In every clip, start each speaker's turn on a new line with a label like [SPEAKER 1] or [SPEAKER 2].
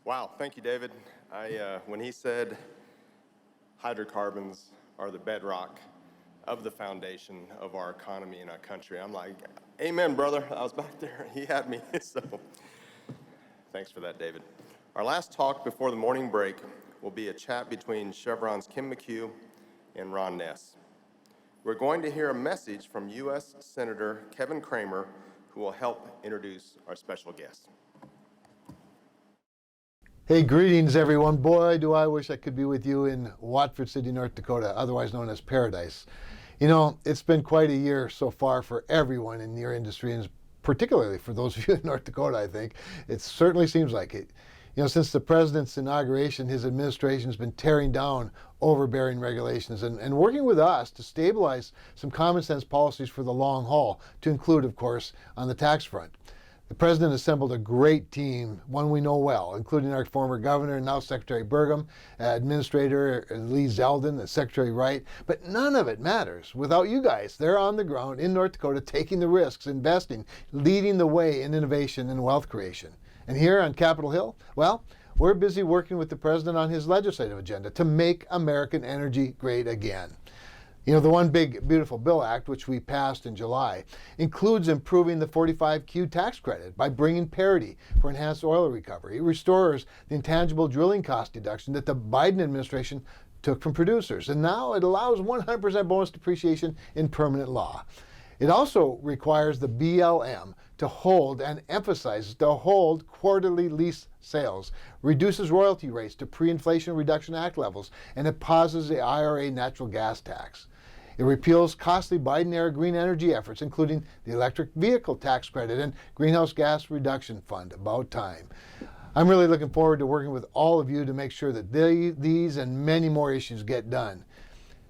[SPEAKER 1] Wow, thank you, David. When he said hydrocarbons are the bedrock of the foundation of our economy and our country, I'm like, amen, brother. I was back there. He had me. So thanks for that, David. Our last talk before the morning break will be a chat between Chevron's Kim McHugh and Ron Ness. We're going to hear a message from U.S. Senator Kevin Cramer, who will help introduce our special guest.
[SPEAKER 2] Hey, greetings everyone. Boy, do I wish I could be with you in Watford City, North Dakota, otherwise known as Paradise. You know, it's been quite a year so far for everyone in your industry, and particularly for those of you in North Dakota, I think. It certainly seems like it. You know, since the president's inauguration, his administration's been tearing down overbearing regulations and working with us to stabilize some common sense policies for the long haul, to include, of course, on the tax front. The president assembled a great team, one we know well, including our former governor and now Secretary Burgum, Administrator Lee Zeldin, and Secretary Wright. But none of it matters without you guys. They're on the ground in North Dakota, taking the risks, investing, leading the way in innovation and wealth creation. And here on Capitol Hill, well, we're busy working with the president on his legislative agenda to make American energy great again. You know, the One Big Beautiful Bill Act, which we passed in July, includes improving the 45Q tax credit by bringing parity for enhanced oil recovery. It restores the intangible drilling cost deduction that the Biden administration took from producers. And now it allows 100% bonus depreciation in permanent law. It also requires the BLM to hold, and emphasizes to hold, quarterly lease sales, reduces royalty rates to Pre-Inflation Reduction Act levels, and it pauses the IRA natural gas tax. It repeals costly Biden-era green energy efforts, including the electric vehicle tax credit and greenhouse gas reduction fund. About time. I'm really looking forward to working with all of you to make sure that these and many more issues get done.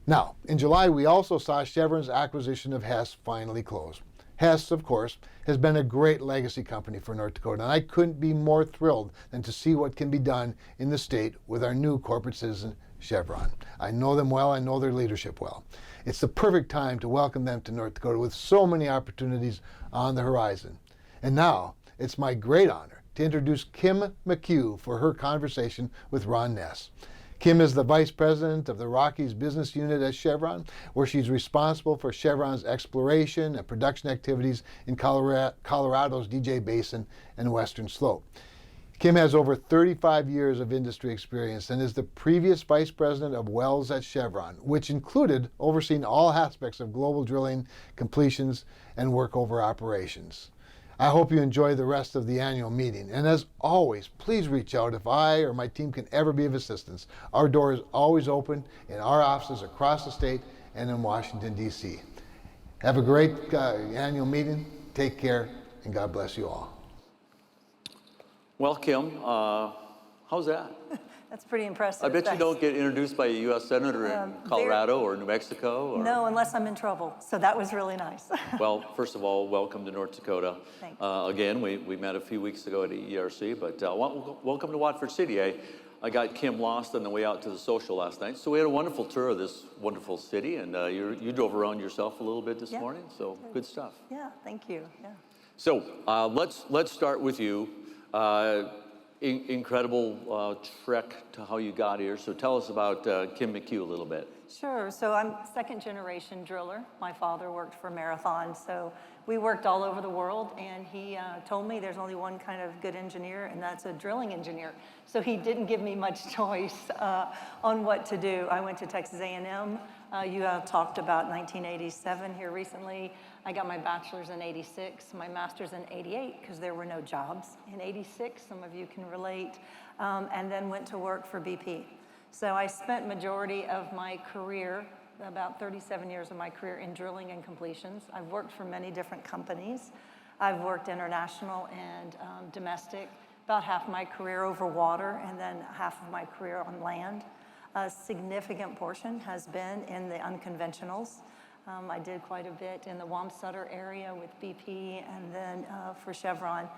[SPEAKER 2] Now, in July, we also saw Chevron's acquisition of Hess finally close. Hess, of course, has been a great legacy company for North Dakota, and I couldn't be more thrilled than to see what can be done in the state with our new corporate citizen, Chevron. I know them well, I know their leadership well. It's the perfect time to welcome them to North Dakota with so many opportunities on the horizon. And now, it's my great honor to introduce Kim McHugh for her conversation with Ron Ness. Kim is the Vice President of the Rockies Business Unit at Chevron, where she's responsible for Chevron's exploration and production activities in Colorado's DJ Basin and Western Slope. Kim has over 35 years of industry experience and is the previous Vice President of Wells at Chevron, which included overseeing all aspects of global drilling, completions, and workover operations. I hope you enjoy the rest of the annual meeting. And as always, please reach out if I or my team can ever be of assistance. Our door is always open in our offices across the state and in Washington, D.C. Have a great annual meeting. Take care, and God bless you all.
[SPEAKER 3] Well, Kim, how's that?
[SPEAKER 4] That's pretty impressive.
[SPEAKER 3] I bet you don't get introduced by a U.S. Senator in Colorado or New Mexico? Or...
[SPEAKER 4] No, unless I'm in trouble. So that was really nice.
[SPEAKER 3] Well, first of all, welcome to North Dakota.
[SPEAKER 4] Thanks.
[SPEAKER 3] Again, we met a few weeks ago at ERC, but welcome to Watford City. I got Kim lost on the way out to the social last night. So we had a wonderful tour of this wonderful city, and you drove around yourself a little bit this morning, so good stuff.
[SPEAKER 4] Yeah, thank you. Yeah.
[SPEAKER 3] So let's start with you. Incredible trek to how you got here. So tell us about Kim McHugh a little bit.
[SPEAKER 4] Sure. So I'm second generation driller. My father worked for Marathon, so we worked all over the world, and he told me there's only one kind of good engineer, and that's a drilling engineer. So he didn't give me much choice on what to do. I went to Texas A&M. You talked about 1987 here recently. I got my bachelor's in 86, my master's in 88, because there were no jobs in 86, some of you can relate, and then went to work for BP. So I spent majority of my career, about 37 years of my career, in drilling and completions. I've worked for many different companies. I've worked international and domestic, about half my career over water, and then half of my career on land. A significant portion has been in the unconventionals. I did quite a bit in the Wamsutter area with BP, and then for Chevron.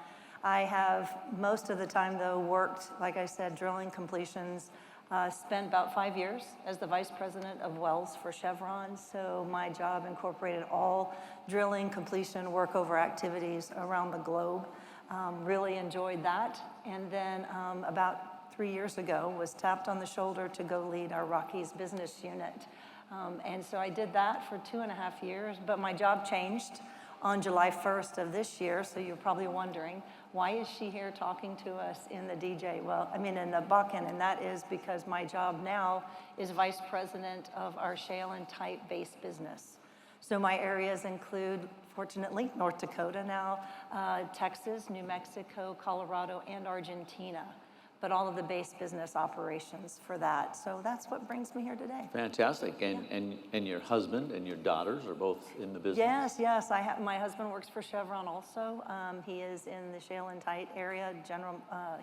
[SPEAKER 4] I have most of the time, though, worked, like I said, drilling, completions, spent about 5 years as the Vice President of Wells for Chevron. So my job incorporated all drilling, completion, workover activities around the globe. Really enjoyed that. And then about 3 years ago was tapped on the shoulder to go lead our Rockies business unit. And so I did that for 2.5 years, but my job changed on July 1st of this year, so you're probably wondering, why is she here talking to us in the DJ? Well, I mean in the Bakken, and that is because my job now is Vice President of our Shale and Tight base business. So my areas include, fortunately, North Dakota now, Texas, New Mexico, Colorado, and Argentina, but all of the base business operations for that. So that's what brings me here today.
[SPEAKER 3] Fantastic. And your husband and your daughters are both in the business?
[SPEAKER 4] Yes. My husband works for Chevron also. He is in the Shale and Tight area.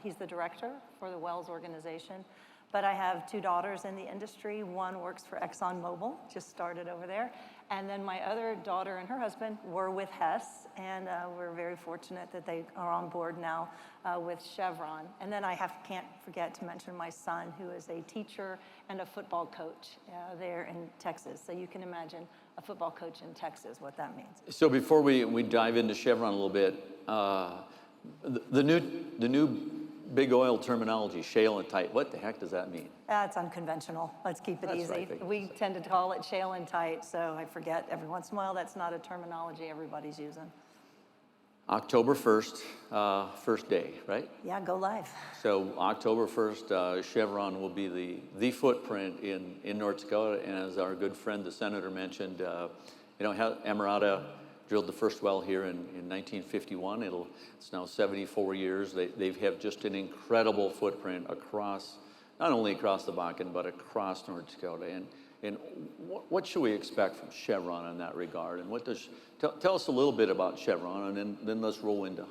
[SPEAKER 4] He's the director for the Wells organization. But I have 2 daughters in the industry. One works for ExxonMobil, just started over there. And then my other daughter and her husband were with Hess, and we're very fortunate that they are on board now with Chevron. And then can't forget to mention my son, who is a teacher and a football coach there in Texas. So you can imagine a football coach in Texas, what that means.
[SPEAKER 3] So before we dive into Chevron a little bit, the new big oil terminology, shale and tight, what the heck does that mean?
[SPEAKER 4] It's unconventional. Let's keep it
[SPEAKER 3] That's
[SPEAKER 4] easy.
[SPEAKER 3] right.
[SPEAKER 4] We tend to call it shale and tight, so I forget every once in a while that's not a terminology everybody's using.
[SPEAKER 3] October 1st, first day, right?
[SPEAKER 4] Yeah, go live.
[SPEAKER 3] So October 1st, Chevron will be the footprint in North Dakota. And as our good friend, the senator mentioned, Emirata drilled the first well here in 1951. It's now 74 years. They have just an incredible footprint across, not only across the Bakken, but across North Dakota. And what should we expect from Chevron in that regard? And tell us a little bit about Chevron, and then let's roll into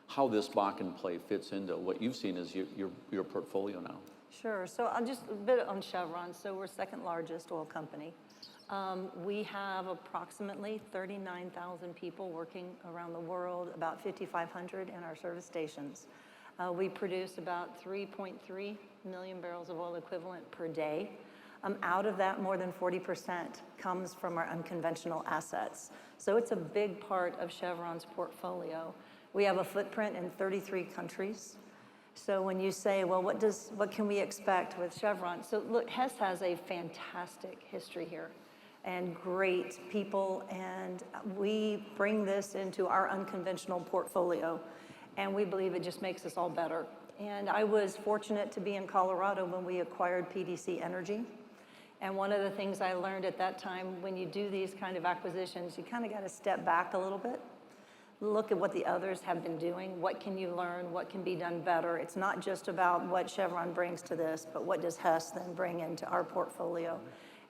[SPEAKER 3] how this Bakken play fits into what you've seen as your portfolio now.
[SPEAKER 4] Sure. So I'll just a bit on Chevron. So we're second largest oil company. We have approximately 39,000 people working around the world, about 5,500 in our service stations. We produce about 3.3 million barrels of oil equivalent per day. Out of that, more than 40% comes from our unconventional assets. So it's a big part of Chevron's portfolio. We have a footprint in 33 countries. So when you say, well, what can we expect with Chevron? So look, Hess has a fantastic history here and great people, and we bring this into our unconventional portfolio, and we believe it just makes us all better. And I was fortunate to be in Colorado when we acquired PDC Energy. And one of the things I learned at that time, when you do these kind of acquisitions, you kind of got to step back a little bit, look at what the others have been doing, what can you learn, what can be done better. It's not just about what Chevron brings to this, but what does Hess then bring into our portfolio.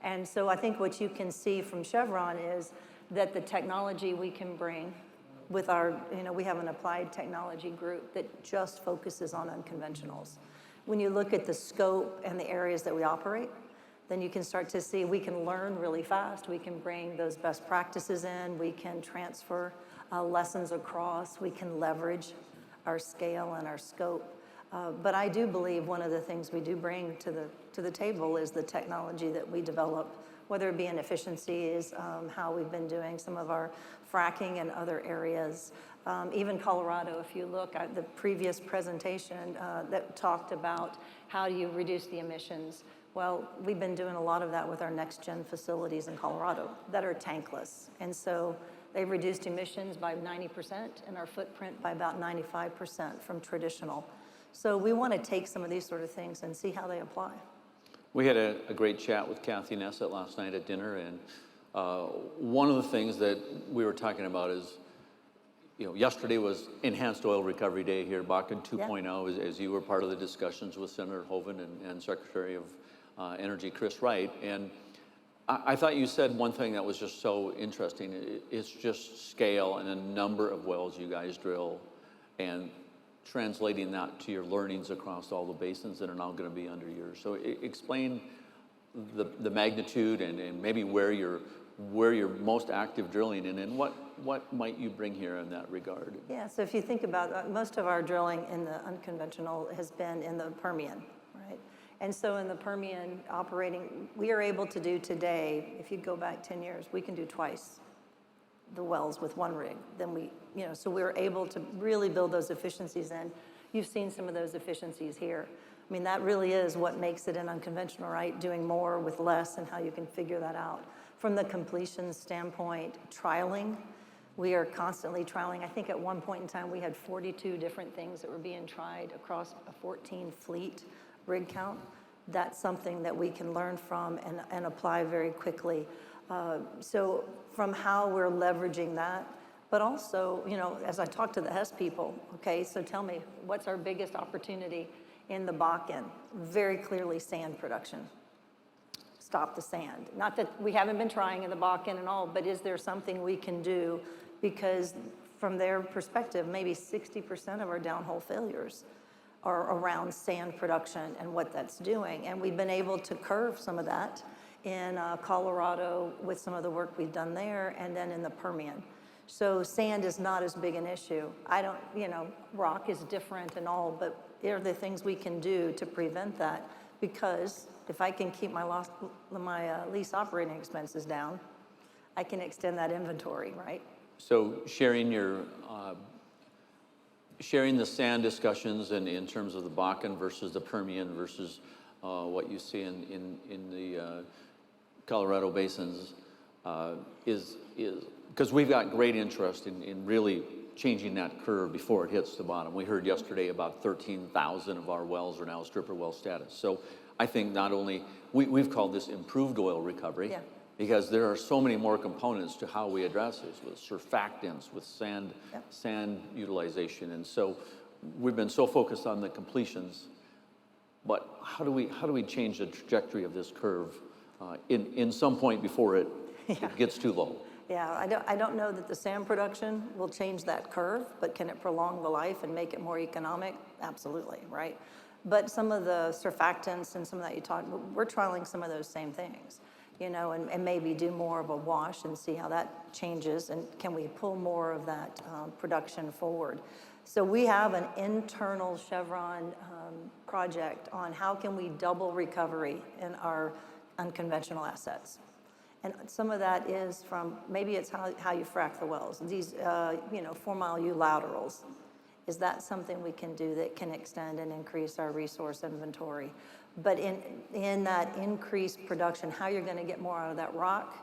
[SPEAKER 4] And so I think what you can see from Chevron is that the technology we can bring with our, we have an applied technology group that just focuses on unconventionals. When you look at the scope and the areas that we operate, then you can start to see we can learn really fast. We can bring those best practices in. We can transfer lessons across. We can leverage our scale and our scope. But I do believe one of the things we do bring to the table is the technology that we develop, whether it be in efficiencies, how we've been doing some of our fracking in other areas. Even Colorado, if you look at the previous presentation that talked about how do you reduce the emissions. Well, we've been doing a lot of that with our next-gen facilities in Colorado that are tankless. And so they've reduced emissions by 90% and our footprint by about 95% from traditional. So we want to take some of these sort of things and see how they apply.
[SPEAKER 3] We had a great chat with Kathy Ness last night at dinner, and one of the things that we were talking about is, yesterday was Enhanced Oil Recovery Day here, Bakken 2.0, as you were part of the discussions with Senator Hoeven and Secretary of Energy Chris Wright. And I thought you said one thing that was just so interesting. It's just scale and a number of wells you guys drill, and translating that to your learnings across all the basins that are now going to be under yours. So explain the magnitude and maybe where you're most active drilling, and then what might you bring here in that regard?
[SPEAKER 4] Yeah, so if you think about most of our drilling in the unconventional has been in the Permian, right? And so in the Permian operating, we are able to do today, if you go back 10 years, we can do twice the wells with one rig. Then we, so we were able to really build those efficiencies in. You've seen some of those efficiencies here. I mean, that really is what makes it an unconventional, right? Doing more with less and how you can figure that out. From the completion standpoint, trialing, we are constantly trialing. I think at one point in time, we had 42 different things that were being tried across a 14 fleet rig count. That's something that we can learn from and apply very quickly. So from how we're leveraging that, but also, as I talk to the Hess people, okay, so tell me, what's our biggest opportunity in the Bakken? Very clearly sand production. Stop the sand. Not that we haven't been trying in the Bakken and all, but is there something we can do? Because from their perspective, maybe 60% of our downhole failures are around sand production and what that's doing. And we've been able to curve some of that in Colorado with some of the work we've done there, and then in the Permian. So sand is not as big an issue. Rock is different and all, but there are the things we can do to prevent that, because if I can keep my lease operating expenses down, I can extend that inventory, right?
[SPEAKER 3] So sharing the sand discussions in terms of the Bakken versus the Permian versus what you see in the Colorado basins is because we've got great interest in really changing that curve before it hits the bottom. We heard yesterday about 13,000 of our wells are now stripper well status. So I think not only, we've called this improved oil recovery,
[SPEAKER 4] Yeah.
[SPEAKER 3] because there are so many more components to how we address this, with surfactants, with sand utilization. And so we've been so focused on the completions, but how do we change the trajectory of this curve in some point before it gets too low?
[SPEAKER 4] Yeah, I don't know that the sand production will change that curve, but can it prolong the life and make it more economic? Absolutely, right? But some of the surfactants and some of that you talked, we're trialing some of those same things, and maybe do more of a wash and see how that changes, and can we pull more of that production forward? So we have an internal Chevron project on how can we double recovery in our unconventional assets. And some of that is from, maybe it's how you frack the wells. These, 4-mile U laterals. Is that something we can do that can extend and increase our resource inventory? But in that increased production, how you're gonna get more out of that rock,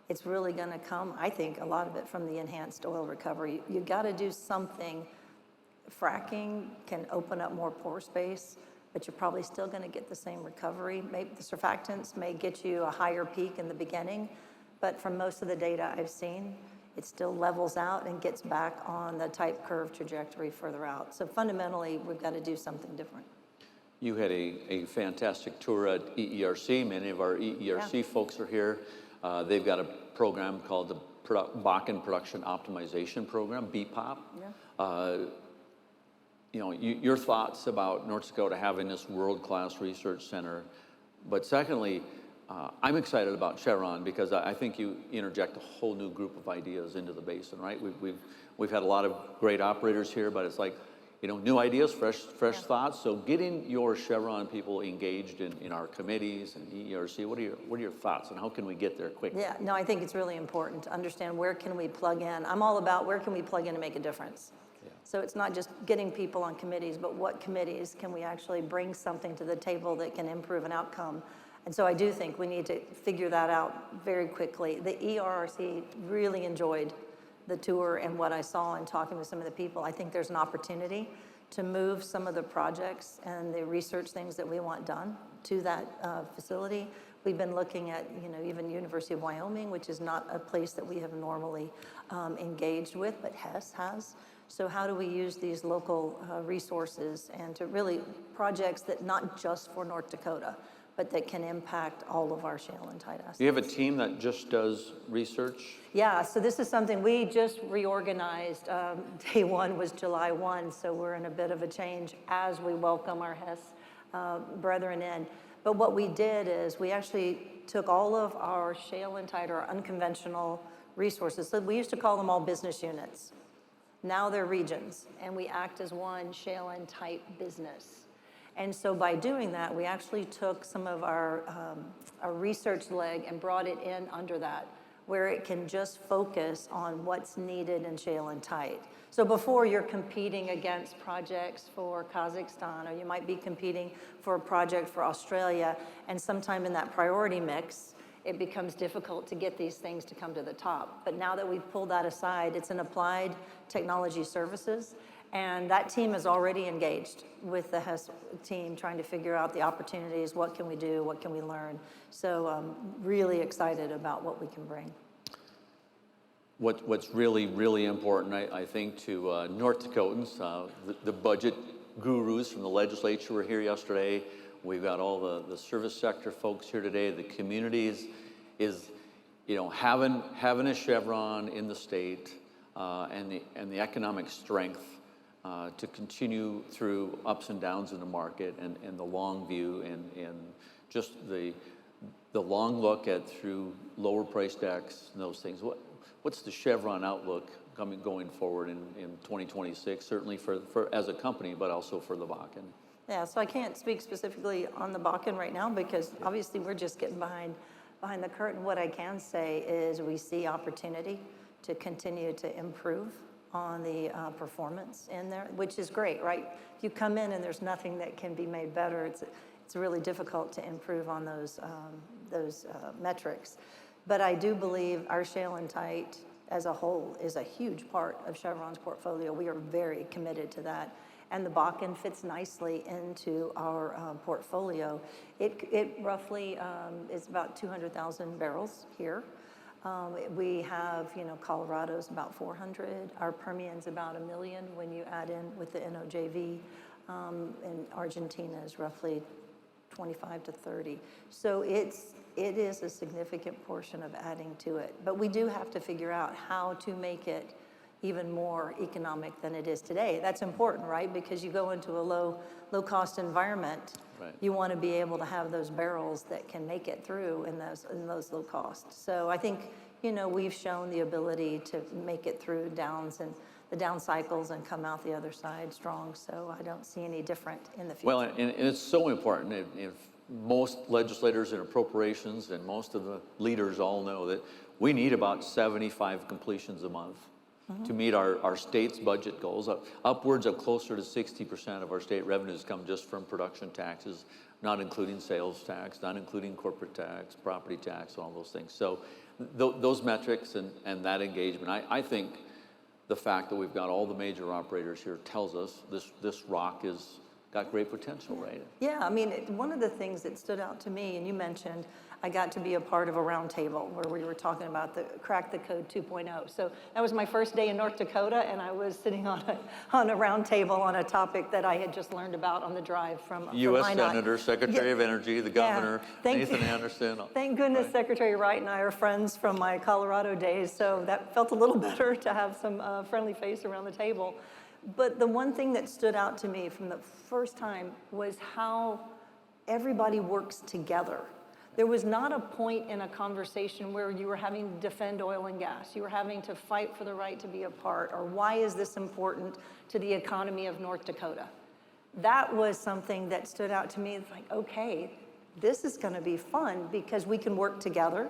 [SPEAKER 4] it's really gonna come, I think, a lot of it from the enhanced oil recovery. You gotta do something. Fracking can open up more pore space, but you're probably still gonna get the same recovery. Maybe the surfactants may get you a higher peak in the beginning, but from most of the data I've seen, it still levels out and gets back on the type curve trajectory further out. So fundamentally, we've got to do something different.
[SPEAKER 3] You had a fantastic tour at EERC. Many of our EERC folks are here. They've got a program called the Bakken Production Optimization Program, BPOP.
[SPEAKER 4] Yeah.
[SPEAKER 3] Your thoughts about North Dakota having this world-class research center, but secondly, I'm excited about Chevron because I think you interject a whole new group of ideas into the basin, right? We've had a lot of great operators here, but it's like, new ideas, fresh thoughts. So getting your Chevron people engaged in our committees and EERC, what are your thoughts and how can we get there quickly?
[SPEAKER 4] Yeah, no, I think it's really important to understand where can we plug in. I'm all about where can we plug in to make a difference. Yeah. So it's not just getting people on committees, but what committees can we actually bring something to the table that can improve an outcome. And so I do think we need to figure that out very quickly. The ERC really enjoyed the tour and what I saw and talking with some of the people. I think there's an opportunity to move some of the projects and the research things that we want done to that facility. We've been looking at, even University of Wyoming, which is not a place that we have normally engaged with, but Hess has. So how do we use these local resources and to really projects that not just for North Dakota, but that can impact all of our shale and tight assets.
[SPEAKER 3] Do you have a team that just does research?
[SPEAKER 4] Yeah, so this is something we just reorganized. Day one was July 1, so we're in a bit of a change as we welcome our Hess brethren in. But what we did is we actually took all of our shale and tight, or unconventional resources. So we used to call them all business units. Now they're regions, and we act as one shale and tight business. And so by doing that, we actually took some of our research leg and brought it in under that. where it can just focus on what's needed in shale and tight. So before you're competing against projects for Kazakhstan, or you might be competing for a project for Australia, and sometime in that priority mix, it becomes difficult to get these things to come to the top. But now that we've pulled that aside, it's an applied technology services, and that team is already engaged with the HES team trying to figure out the opportunities, what can we do, what can we learn. So I'm really excited about what we can bring.
[SPEAKER 3] What's really, really important, I think, to North Dakotans, the budget gurus from the legislature were here yesterday. We've got all the service sector folks here today. The communities is, having a Chevron in the state and the economic strength to continue through ups and downs in the market and the long view and just the long look at through lower price decks and those things. What's the Chevron outlook going forward in 2026, certainly for as a company, but also for the Bakken?
[SPEAKER 4] Yeah, so I can't speak specifically on the Bakken right now because obviously we're just getting behind the curtain. What I can say is we see opportunity to continue to improve on the performance in there, which is great, right? If you come in and there's nothing that can be made better, it's really difficult to improve on those metrics. But I do believe our shale and tight as a whole is a huge part of Chevron's portfolio. We are very committed to that. And the Bakken fits nicely into our portfolio. It roughly is about 200,000 barrels here. We have, Colorado's about 400. Our Permian's about 1 million when you add in with the NOJV. And Argentina is roughly 25 to 30. So it is a significant portion of adding to it. But we do have to figure out how to make it even more economic than it is today. That's important, right? Because you go into a low cost environment, right. You want to be able to have those barrels that can make it through in those low costs. So I think, we've shown the ability to make it through downs and the down cycles and come out the other side strong. So I don't see any different in the future.
[SPEAKER 3] Well, and it's so important. If most legislators in appropriations and most of the leaders all know that we need about 75 completions a month to meet our state's budget goals. Upwards of closer to 60% of our state revenues come just from production taxes, not including sales tax, not including corporate tax, property tax, all those things. So those metrics and that engagement, I think the fact that we've got all the major operators here tells us this rock is got great potential, right?
[SPEAKER 4] Yeah, I mean, one of the things that stood out to me, and you mentioned, I got to be a part of a roundtable where we were talking about the Crack the Code 2.0. So that was my first day in North Dakota, and I was sitting on a roundtable on a topic that I had just learned about on the drive from
[SPEAKER 3] U.S. Senator, Secretary of Energy, the Governor, Nathan Anderson.
[SPEAKER 4] Thank goodness right. Secretary Wright and I are friends from my Colorado days, so that felt a little better to have some friendly face around the table. But the one thing that stood out to me from the first time was how everybody works together. There was not a point in a conversation where you were having to defend oil and gas. You were having to fight for the right to be a part, or why is this important to the economy of North Dakota? That was something that stood out to me. It's like, okay, this is gonna be fun because we can work together.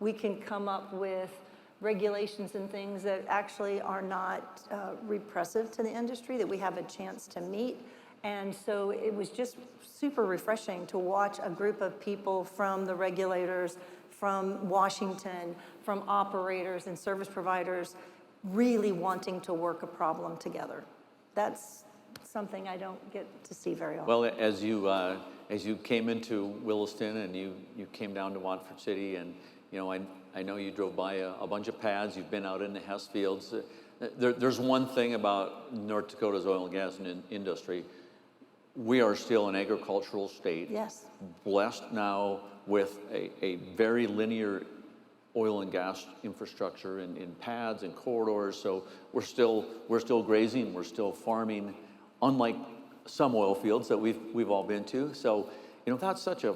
[SPEAKER 4] We can come up with regulations and things that actually are not repressive to the industry, that we have a chance to meet. And so it was just super refreshing to watch a group of people from the regulators, from Washington, from operators and service providers, really wanting to work a problem together. That's something I don't get to see very often.
[SPEAKER 3] Well, as you came into Williston and you came down to Watford City, and I know you drove by a bunch of pads. You've been out in the Hess fields. There's one thing about North Dakota's oil and gas industry. We are still an agricultural state.
[SPEAKER 4] Yes.
[SPEAKER 3] Blessed now with a very linear oil and gas infrastructure in pads and corridors. So we're still grazing. We're still farming, unlike some oil fields that we've all been to. So that's such a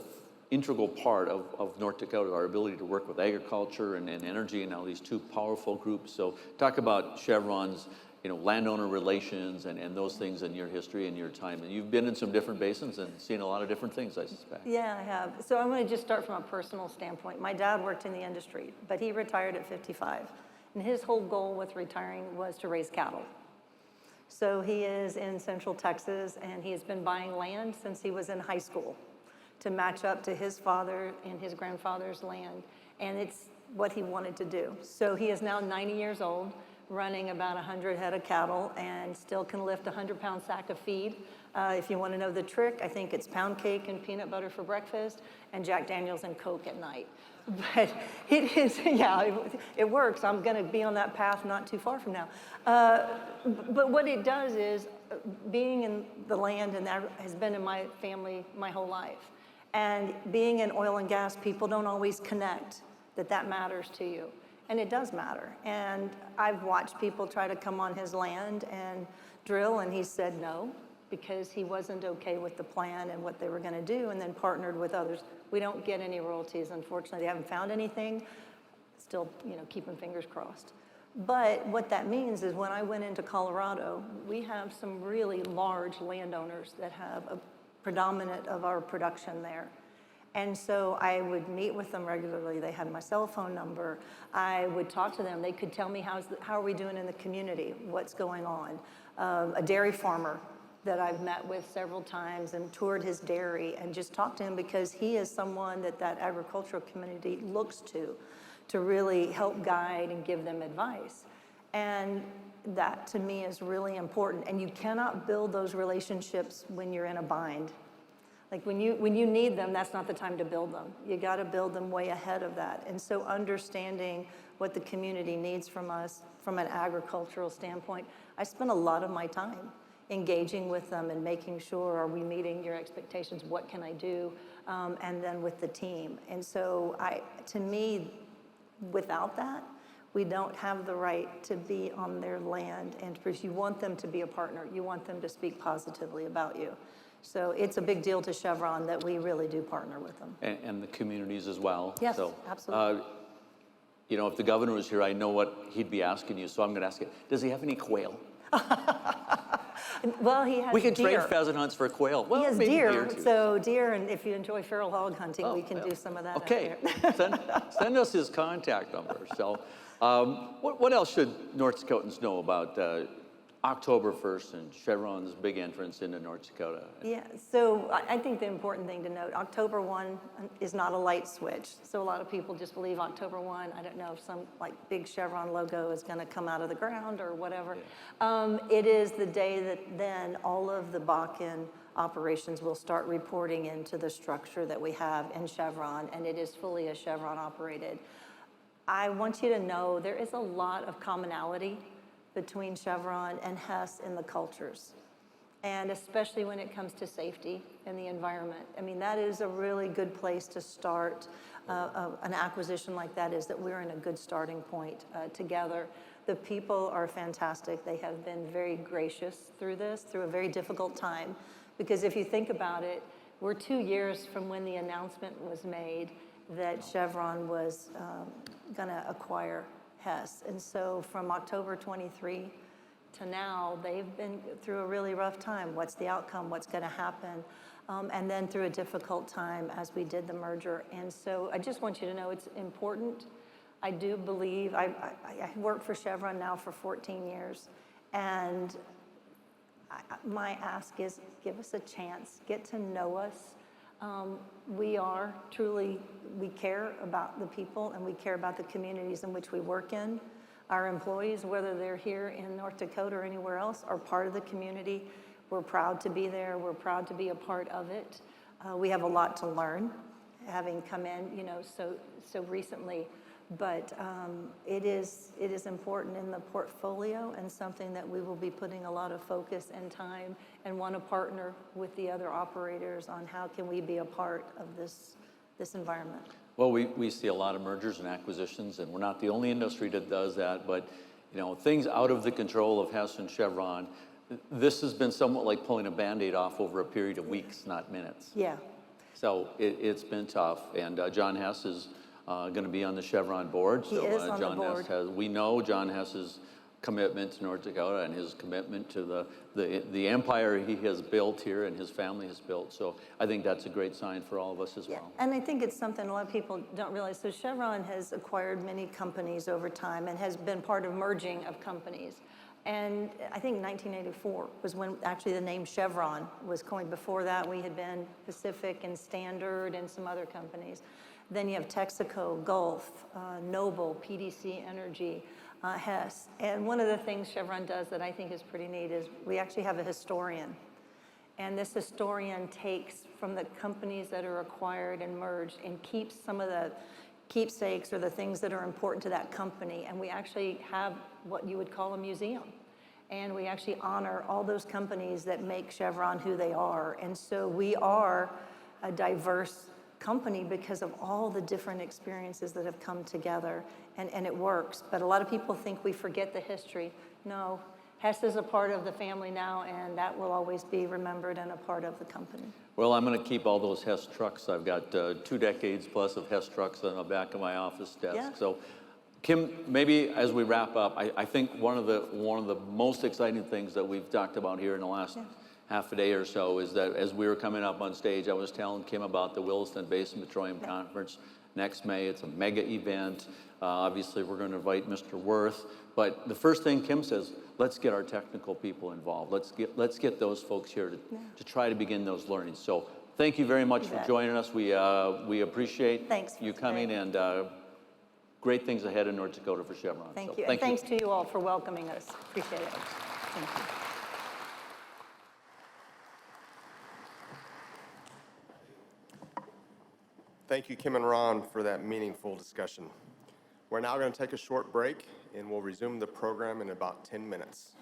[SPEAKER 3] integral part of North Dakota, our ability to work with agriculture and energy and now these two powerful groups. So talk about Chevron's landowner relations and those things in your history and your time. And you've been in some different basins and seen a lot of different things, I suspect.
[SPEAKER 4] Yeah, I have. So I'm going to just start from a personal standpoint. My dad worked in the industry, but he retired at 55. And his whole goal with retiring was to raise cattle. So he is in Central Texas, and he has been buying land since he was in high school to match up to his father and his grandfather's land. And it's what he wanted to do. So he is now 90 years old, running about 100 head of cattle, and still can lift a 100-pound sack of feed. If you want to know the trick, I think it's pound cake and peanut butter for breakfast and Jack Daniels and Coke at night. But it is, yeah, it works. I'm going to be on that path not too far from now. But what it does is, being in the land, and that has been in my family my whole life, and being in oil and gas, people don't always connect that matters to you. And it does matter. And I've watched people try to come on his land and drill, and he said no, because he wasn't okay with the plan and what they were going to do, and then partnered with others. We don't get any royalties, unfortunately. They haven't found anything. Still, keeping fingers crossed. But what that means is, when I went into Colorado, we have some really large landowners that have a predominant of our production there. And so I would meet with them regularly. They had my cell phone number. I would talk to them. They could tell me how are we doing in the community, what's going on. A dairy farmer that I've met with several times and toured his dairy and just talked to him, because he is someone that agricultural community looks to really help guide and give them advice. And that, to me, is really important. And you cannot build those relationships when you're in a bind. Like when you need them, that's not the time to build them. You got to build them way ahead of that. And so understanding what the community needs from us from an agricultural standpoint, I spend a lot of my time engaging with them and making sure, are we meeting your expectations? What can I do? And then with the team. And so to me, without that, we don't have the right to be on their land. And because you want them to be a partner, you want them to speak positively about you. So it's a big deal to Chevron that we really do partner with them.
[SPEAKER 3] And the communities as well.
[SPEAKER 4] Yes,
[SPEAKER 3] so,
[SPEAKER 4] absolutely.
[SPEAKER 3] If the governor was here, I know what he'd be asking you, so I'm going to ask it. Does he have any quail?
[SPEAKER 4] Well, he has
[SPEAKER 3] We can
[SPEAKER 4] deer.
[SPEAKER 3] trade pheasant hunts for quail. Well,
[SPEAKER 4] He has
[SPEAKER 3] maybe
[SPEAKER 4] deer,
[SPEAKER 3] too.
[SPEAKER 4] so deer, and if you enjoy feral hog hunting, we can do some of that
[SPEAKER 3] Okay,
[SPEAKER 4] out there.
[SPEAKER 3] send us his contact number. So, what else should North Dakotans know about October 1st and Chevron's big entrance into North Dakota?
[SPEAKER 4] Yeah, so I think the important thing to note, October 1 is not a light switch. So a lot of people just believe October 1, I don't know if some big Chevron logo is going to come out of the ground or whatever. Yeah. It is the day that then all of the Bakken operations will start reporting into the structure that we have in Chevron, and it is fully a Chevron operated. I want you to know there is a lot of commonality between Chevron and Hess in the cultures, and especially when it comes to safety and the environment. I mean, that is a really good place to start an acquisition like that, is that we're in a good starting point together. The people are fantastic. They have been very gracious through a very difficult time, because if you think about it, we're 2 years from when the announcement was made that Chevron was gonna acquire Hess. And so from October 23 to now, they've been through a really rough time. What's the outcome? What's going to happen? And then through a difficult time as we did the merger. And so I just want you to know it's important. I do believe, I worked for Chevron now for 14 years. And my ask is, give us a chance, get to know us. We care about the people, and we care about the communities in which we work in. Our employees, whether they're here in North Dakota or anywhere else, are part of the community. We're proud to be there. We're proud to be a part of it. We have a lot to learn, having come in, so recently. But it is important in the portfolio, and something that we will be putting a lot of focus and time, and want to partner with the other operators on how can we be a part of this environment.
[SPEAKER 3] Well, we see a lot of mergers and acquisitions, and we're not the only industry that does that, but things out of the control of Hess and Chevron, this has been somewhat like pulling a Band-Aid off over a period of weeks, not minutes.
[SPEAKER 4] Yeah.
[SPEAKER 3] So it's been tough, and John Hess is going to be on the Chevron board.
[SPEAKER 4] He is on
[SPEAKER 3] John
[SPEAKER 4] the board.
[SPEAKER 3] Hess we know John Hess is commitment to North Dakota and his commitment to the empire he has built here and his family has built. So I think that's a great sign for all of us as well.
[SPEAKER 4] And I think it's something a lot of people don't realize. So Chevron has acquired many companies over time and has been part of merging of companies. And I think 1984 was when actually the name Chevron was coined. Before that, we had been Pacific and Standard and some other companies. Then you have Texaco, Gulf, Noble, PDC Energy, Hess. And one of the things Chevron does that I think is pretty neat is we actually have a historian. And this historian takes from the companies that are acquired and merged and keeps some of the keepsakes or the things that are important to that company. And we actually have what you would call a museum. And we actually honor all those companies that make Chevron who they are. And so we are a diverse company because of all the different experiences that have come together, and it works. But a lot of people think we forget the history. No, Hess is a part of the family now, and that will always be remembered and a part of the company.
[SPEAKER 3] Well, I'm going to keep all those Hess trucks. I've got 2 decades plus of Hess trucks on the back of my office desk.
[SPEAKER 4] Yeah.
[SPEAKER 3] So, Kim, maybe as we wrap up, I think one of the most exciting things that we've talked about here in the last half a day or so is that as we were coming up on stage, I was telling Kim about the Williston Basin Petroleum Conference next May. It's a mega event. Obviously, we're going to invite Mr. Worth. But the first thing Kim says, let's get our technical people involved. Let's get those folks here to try to begin those learnings. So thank you very much for joining us. We appreciate you coming, and great things ahead in North Dakota for Chevron.
[SPEAKER 4] Thank you. And thanks to you all for welcoming us. Appreciate it. Thank you.
[SPEAKER 1] Thank you, Kim and Ron, for that meaningful discussion. We're now going to take a short break, and we'll resume the program in about 10 minutes.